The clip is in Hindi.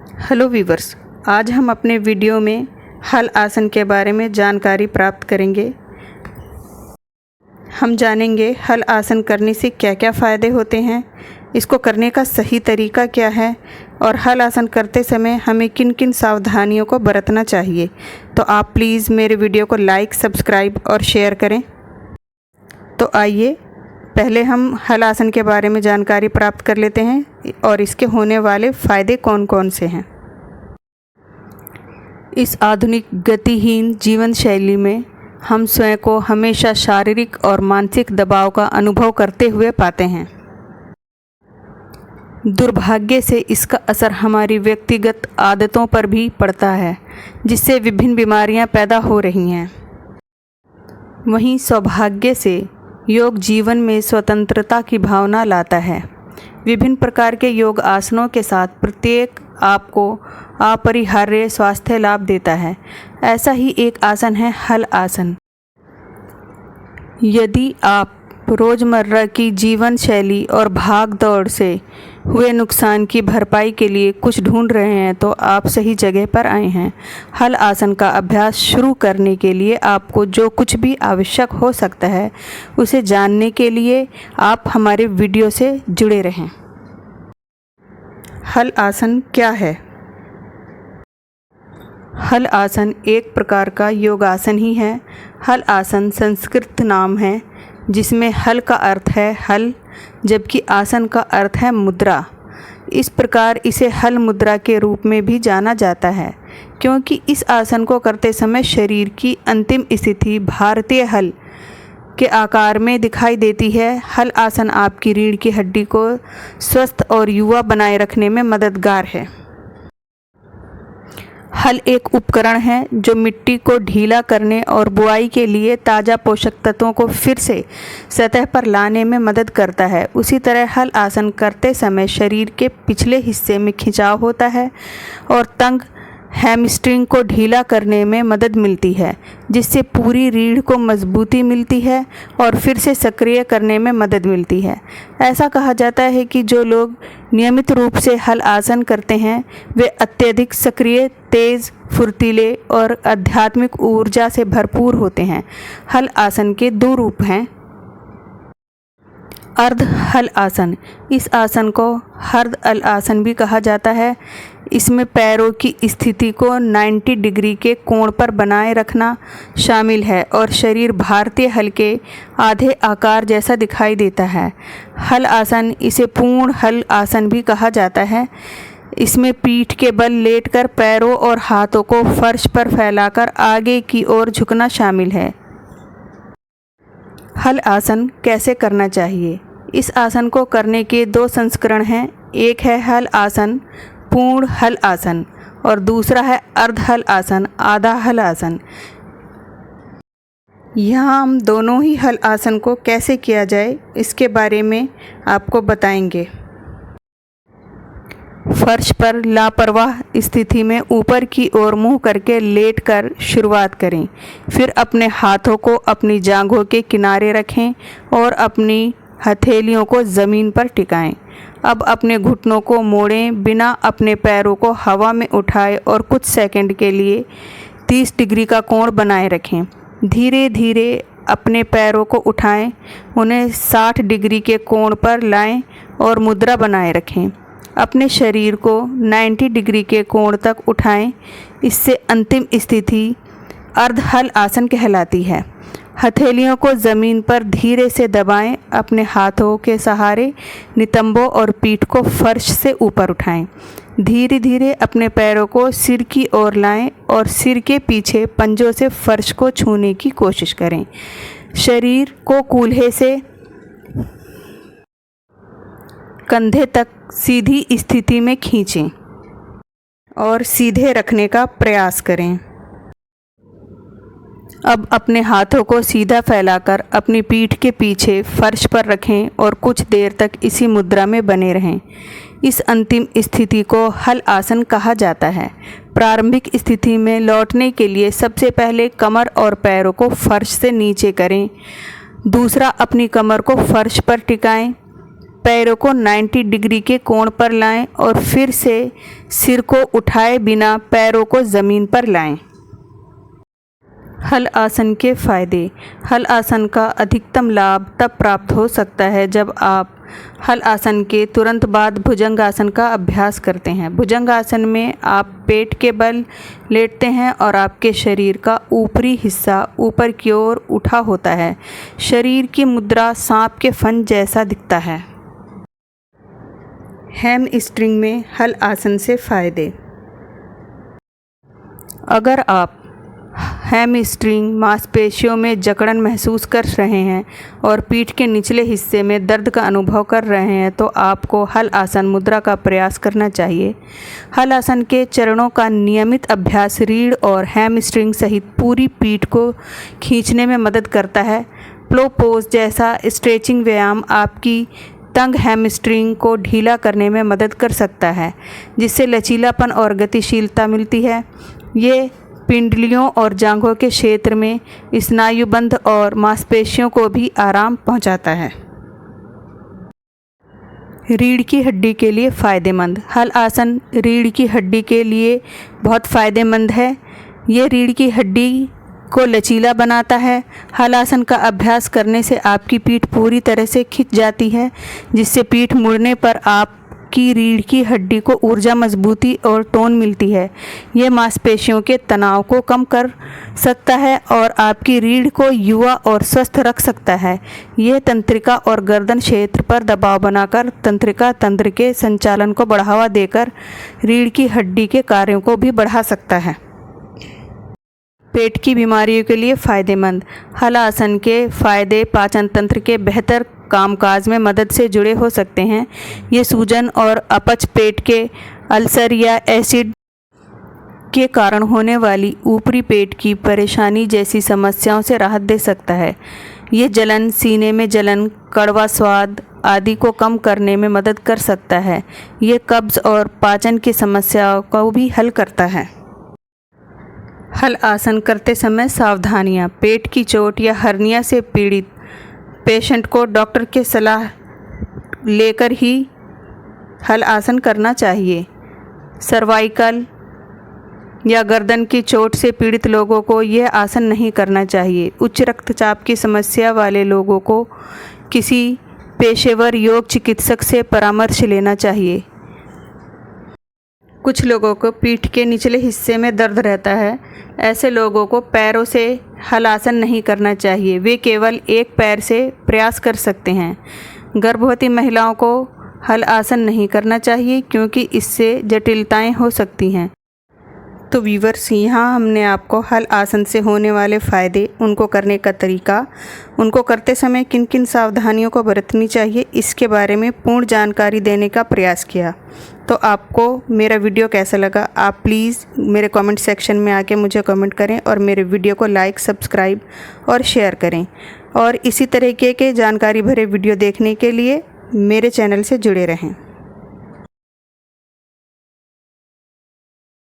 हेलो वीवर्स, आज हम अपने वीडियो में हल आसन के बारे में जानकारी प्राप्त करेंगे। हम जानेंगे हल आसन करने से क्या क्या फ़ायदे होते हैं, इसको करने का सही तरीका क्या है और हल आसन करते समय हमें किन किन सावधानियों को बरतना चाहिए। तो आप प्लीज़ मेरे वीडियो को लाइक, सब्सक्राइब और शेयर करें। तो आइए पहले हम हल आसन के बारे में जानकारी प्राप्त कर लेते हैं और इसके होने वाले फ़ायदे कौन कौन से हैं। इस आधुनिक गतिहीन जीवन शैली में हम स्वयं को हमेशा शारीरिक और मानसिक दबाव का अनुभव करते हुए पाते हैं। दुर्भाग्य से इसका असर हमारी व्यक्तिगत आदतों पर भी पड़ता है, जिससे विभिन्न बीमारियां पैदा हो रही हैं। वहीं सौभाग्य से योग जीवन में स्वतंत्रता की भावना लाता है। विभिन्न प्रकार के योग आसनों के साथ प्रत्येक आपको अपरिहार्य स्वास्थ्य लाभ देता है। ऐसा ही एक आसन है हल आसन। यदि आप रोज़मर्रा की जीवन शैली और भाग दौड़ से हुए नुकसान की भरपाई के लिए कुछ ढूंढ रहे हैं तो आप सही जगह पर आए हैं। हल आसन का अभ्यास शुरू करने के लिए आपको जो कुछ भी आवश्यक हो सकता है उसे जानने के लिए आप हमारे वीडियो से जुड़े रहें। हल आसन क्या है? हल आसन एक प्रकार का योगासन ही है। हल आसन संस्कृत नाम है जिसमें हल का अर्थ है हल, जबकि आसन का अर्थ है मुद्रा। इस प्रकार इसे हल मुद्रा के रूप में भी जाना जाता है, क्योंकि इस आसन को करते समय शरीर की अंतिम स्थिति भारतीय हल के आकार में दिखाई देती है। हल आसन आपकी रीढ़ की हड्डी को स्वस्थ और युवा बनाए रखने में मददगार है। हल एक उपकरण है जो मिट्टी को ढीला करने और बुआई के लिए ताज़ा पोषक तत्वों को फिर से सतह पर लाने में मदद करता है। उसी तरह हल आसन करते समय शरीर के पिछले हिस्से में खिंचाव होता है और तंग हैमस्ट्रिंग को ढीला करने में मदद मिलती है, जिससे पूरी रीढ़ को मजबूती मिलती है और फिर से सक्रिय करने में मदद मिलती है। ऐसा कहा जाता है कि जो लोग नियमित रूप से हल आसन करते हैं वे अत्यधिक सक्रिय, तेज़, फुर्तीले और आध्यात्मिक ऊर्जा से भरपूर होते हैं। हल आसन के दो रूप हैं। अर्ध हल आसन, इस आसन को अर्ध हल आसन भी कहा जाता है। इसमें पैरों की स्थिति को 90 डिग्री के कोण पर बनाए रखना शामिल है और शरीर भारतीय हल के आधे आकार जैसा दिखाई देता है। हल आसन, इसे पूर्ण हल आसन भी कहा जाता है। इसमें पीठ के बल लेटकर पैरों और हाथों को फर्श पर फैलाकर आगे की ओर झुकना शामिल है। हल आसन कैसे करना चाहिए? इस आसन को करने के दो संस्करण हैं। एक है हल आसन, पूर्ण हल आसन, और दूसरा है अर्ध हल आसन, आधा हल आसन। यहाँ हम दोनों ही हल आसन को कैसे किया जाए इसके बारे में आपको बताएंगे। फर्श पर लापरवाह स्थिति में ऊपर की ओर मुंह करके लेटकर शुरुआत करें। फिर अपने हाथों को अपनी जांघों के किनारे रखें और अपनी हथेलियों को ज़मीन पर टिकाएं। अब अपने घुटनों को मोड़ें, बिना अपने पैरों को हवा में उठाए और कुछ सेकंड के लिए 30 डिग्री का कोण बनाए रखें। धीरे धीरे अपने पैरों को उठाएं, उन्हें 60 डिग्री के कोण पर लाएं और मुद्रा बनाए रखें। अपने शरीर को 90 डिग्री के कोण तक उठाएं। इससे अंतिम स्थिति अर्ध हल आसन कहलाती है। हथेलियों को ज़मीन पर धीरे से दबाएं। अपने हाथों के सहारे नितंबों और पीठ को फर्श से ऊपर उठाएं। धीरे धीरे अपने पैरों को सिर की ओर लाएं और सिर के पीछे पंजों से फर्श को छूने की कोशिश करें। शरीर को कूल्हे से कंधे तक सीधी स्थिति में खींचें और सीधे रखने का प्रयास करें। अब अपने हाथों को सीधा फैलाकर अपनी पीठ के पीछे फर्श पर रखें और कुछ देर तक इसी मुद्रा में बने रहें। इस अंतिम स्थिति को हल आसन कहा जाता है। प्रारंभिक स्थिति में लौटने के लिए सबसे पहले कमर और पैरों को फर्श से नीचे करें। दूसरा, अपनी कमर को फर्श पर टिकाएं। पैरों को 90 डिग्री के कोण पर लाएं और फिर से सिर को उठाए बिना पैरों को ज़मीन पर लाएं। हल आसन के फ़ायदे। हल आसन का अधिकतम लाभ तब प्राप्त हो सकता है जब आप हल आसन के तुरंत बाद भुजंग आसन का अभ्यास करते हैं। भुजंग आसन में आप पेट के बल लेटते हैं और आपके शरीर का ऊपरी हिस्सा ऊपर की ओर उठा होता है। शरीर की मुद्रा सांप के फन जैसा दिखता है। हैमस्ट्रिंग में हल आसन से फ़ायदे। अगर आप हैमस्ट्रिंग मांसपेशियों में जकड़न महसूस कर रहे हैं और पीठ के निचले हिस्से में दर्द का अनुभव कर रहे हैं तो आपको हल आसन मुद्रा का प्रयास करना चाहिए। हल आसन के चरणों का नियमित अभ्यास रीढ़ और हैमस्ट्रिंग सहित पूरी पीठ को खींचने में मदद करता है। प्लो पोज जैसा स्ट्रेचिंग व्यायाम आपकी तंग हैमस्ट्रिंग को ढीला करने में मदद कर सकता है, जिससे लचीलापन और गतिशीलता मिलती है। ये पिंडलियों और जांघों के क्षेत्र में स्नायुबंध और मांसपेशियों को भी आराम पहुंचाता है। रीढ़ की हड्डी के लिए फ़ायदेमंद। हल आसन रीढ़ की हड्डी के लिए बहुत फ़ायदेमंद है। ये रीढ़ की हड्डी को लचीला बनाता है। हल आसन का अभ्यास करने से आपकी पीठ पूरी तरह से खिंच जाती है, जिससे पीठ मुड़ने पर आपकी रीढ़ की हड्डी को ऊर्जा, मजबूती और टोन मिलती है। यह मांसपेशियों के तनाव को कम कर सकता है और आपकी रीढ़ को युवा और स्वस्थ रख सकता है। यह तंत्रिका और गर्दन क्षेत्र पर दबाव बनाकर तंत्रिका तंत्र के संचालन को बढ़ावा देकर रीढ़ की हड्डी के कार्यों को भी बढ़ा सकता है। पेट की बीमारियों के लिए फ़ायदेमंद। हल आसन के फ़ायदे पाचन तंत्र के बेहतर कामकाज में मदद से जुड़े हो सकते हैं। ये सूजन और अपच, पेट के अल्सर या एसिड के कारण होने वाली ऊपरी पेट की परेशानी जैसी समस्याओं से राहत दे सकता है। ये जलन, सीने में जलन, कड़वा स्वाद आदि को कम करने में मदद कर सकता है। ये कब्ज़ और पाचन की समस्याओं को भी हल करता है। हल आसन करते समय सावधानियाँ। पेट की चोट या हर्निया से पीड़ित पेशेंट को डॉक्टर की सलाह लेकर ही हल आसन करना चाहिए। सर्वाइकल या गर्दन की चोट से पीड़ित लोगों को यह आसन नहीं करना चाहिए। उच्च रक्तचाप की समस्या वाले लोगों को किसी पेशेवर योग चिकित्सक से परामर्श लेना चाहिए। कुछ लोगों को पीठ के निचले हिस्से में दर्द रहता है। ऐसे लोगों को पैरों से हल आसन नहीं करना चाहिए। वे केवल एक पैर से प्रयास कर सकते हैं। गर्भवती महिलाओं को हल आसन नहीं करना चाहिए क्योंकि इससे जटिलताएं हो सकती हैं। तो व्यूअर्स, यहाँ हमने आपको हल आसन से होने वाले फ़ायदे, उनको करने का तरीका, उनको करते समय किन किन सावधानियों को बरतनी चाहिए, इसके बारे में पूर्ण जानकारी देने का प्रयास किया। तो आपको मेरा वीडियो कैसा लगा, आप प्लीज़ मेरे कमेंट सेक्शन में आके मुझे कमेंट करें और मेरे वीडियो को लाइक, सब्सक्राइब और शेयर करें। और इसी तरीके के जानकारी भरे वीडियो देखने के लिए मेरे चैनल से जुड़े रहें।